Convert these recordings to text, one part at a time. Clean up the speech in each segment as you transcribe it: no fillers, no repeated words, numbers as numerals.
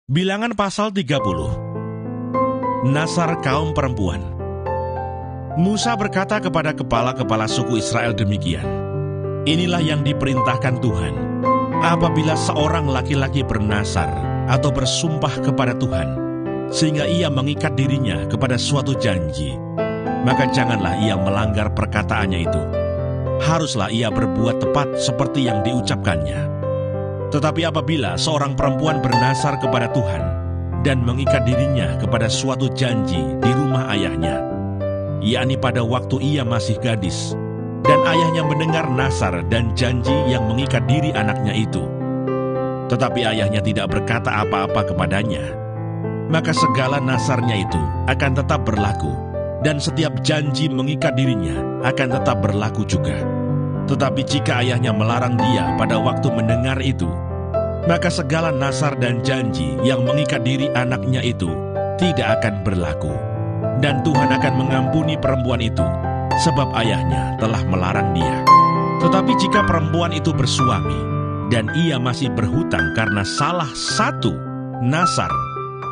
Bilangan pasal 30. Nasar kaum perempuan. Musa berkata kepada kepala-kepala suku Israel demikian, "Inilah yang diperintahkan Tuhan. Apabila seorang laki-laki bernasar atau bersumpah kepada Tuhan, sehingga ia mengikat dirinya kepada suatu janji, maka janganlah ia melanggar perkataannya itu. Haruslah ia berbuat tepat seperti yang diucapkannya. Tetapi apabila seorang perempuan bernasar kepada Tuhan dan mengikat dirinya kepada suatu janji di rumah ayahnya, yakni pada waktu ia masih gadis, dan ayahnya mendengar nasar dan janji yang mengikat diri anaknya itu, tetapi ayahnya tidak berkata apa-apa kepadanya, maka segala nasarnya itu akan tetap berlaku, dan setiap janji mengikat dirinya akan tetap berlaku juga. Tetapi jika ayahnya melarang dia pada waktu mendengar itu, maka segala nasar dan janji yang mengikat diri anaknya itu tidak akan berlaku. Dan Tuhan akan mengampuni perempuan itu, sebab ayahnya telah melarang dia. Tetapi jika perempuan itu bersuami, dan ia masih berhutang karena salah satu nasar,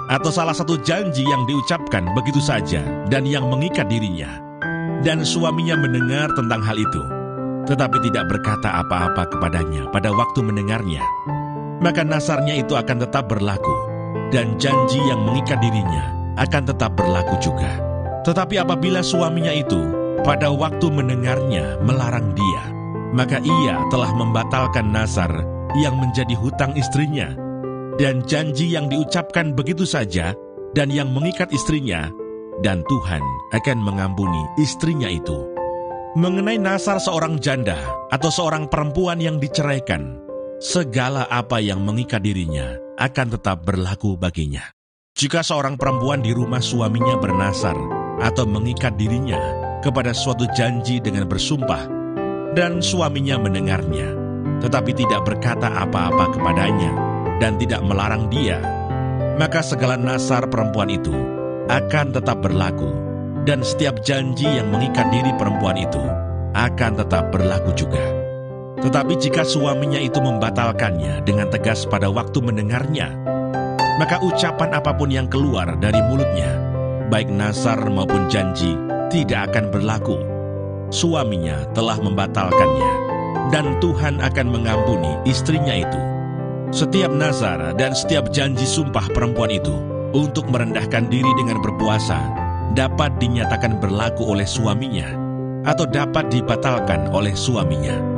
atau salah satu janji yang diucapkan begitu saja, dan yang mengikat dirinya, dan suaminya mendengar tentang hal itu, tetapi tidak berkata apa-apa kepadanya pada waktu mendengarnya, maka nasarnya itu akan tetap berlaku, dan janji yang mengikat dirinya akan tetap berlaku juga. Tetapi apabila suaminya itu pada waktu mendengarnya melarang dia, maka ia telah membatalkan nasar yang menjadi hutang istrinya, dan janji yang diucapkan begitu saja, dan yang mengikat istrinya, dan Tuhan akan mengampuni istrinya itu. Mengenai nasar seorang janda atau seorang perempuan yang diceraikan, segala apa yang mengikat dirinya akan tetap berlaku baginya. Jika seorang perempuan di rumah suaminya bernasar atau mengikat dirinya kepada suatu janji dengan bersumpah, dan suaminya mendengarnya, tetapi tidak berkata apa-apa kepadanya dan tidak melarang dia, maka segala nasar perempuan itu akan tetap berlaku, dan setiap janji yang mengikat diri perempuan itu akan tetap berlaku juga. Tetapi jika suaminya itu membatalkannya dengan tegas pada waktu mendengarnya, maka ucapan apapun yang keluar dari mulutnya, baik nasar maupun janji, tidak akan berlaku. Suaminya telah membatalkannya, dan Tuhan akan mengampuni istrinya itu. Setiap nasar dan setiap janji sumpah perempuan itu untuk merendahkan diri dengan berpuasa dapat dinyatakan berlaku oleh suaminya, atau dapat dibatalkan oleh suaminya.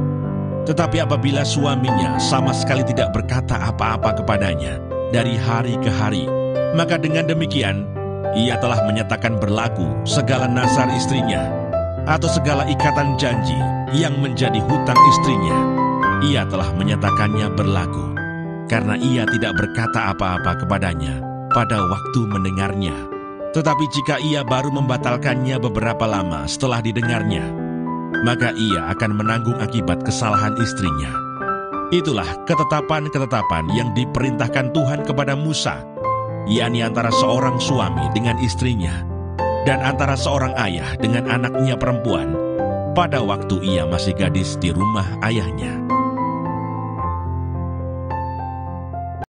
Tetapi apabila suaminya sama sekali tidak berkata apa-apa kepadanya dari hari ke hari, maka dengan demikian ia telah menyatakan berlaku segala nasar istrinya, atau segala ikatan janji yang menjadi hutang istrinya. Ia telah menyatakannya berlaku, karena ia tidak berkata apa-apa kepadanya pada waktu mendengarnya. Tetapi jika ia baru membatalkannya beberapa lama setelah didengarnya, maka ia akan menanggung akibat kesalahan istrinya. Itulah ketetapan-ketetapan yang diperintahkan Tuhan kepada Musa, yakni antara seorang suami dengan istrinya, dan antara seorang ayah dengan anaknya perempuan, pada waktu ia masih gadis di rumah ayahnya.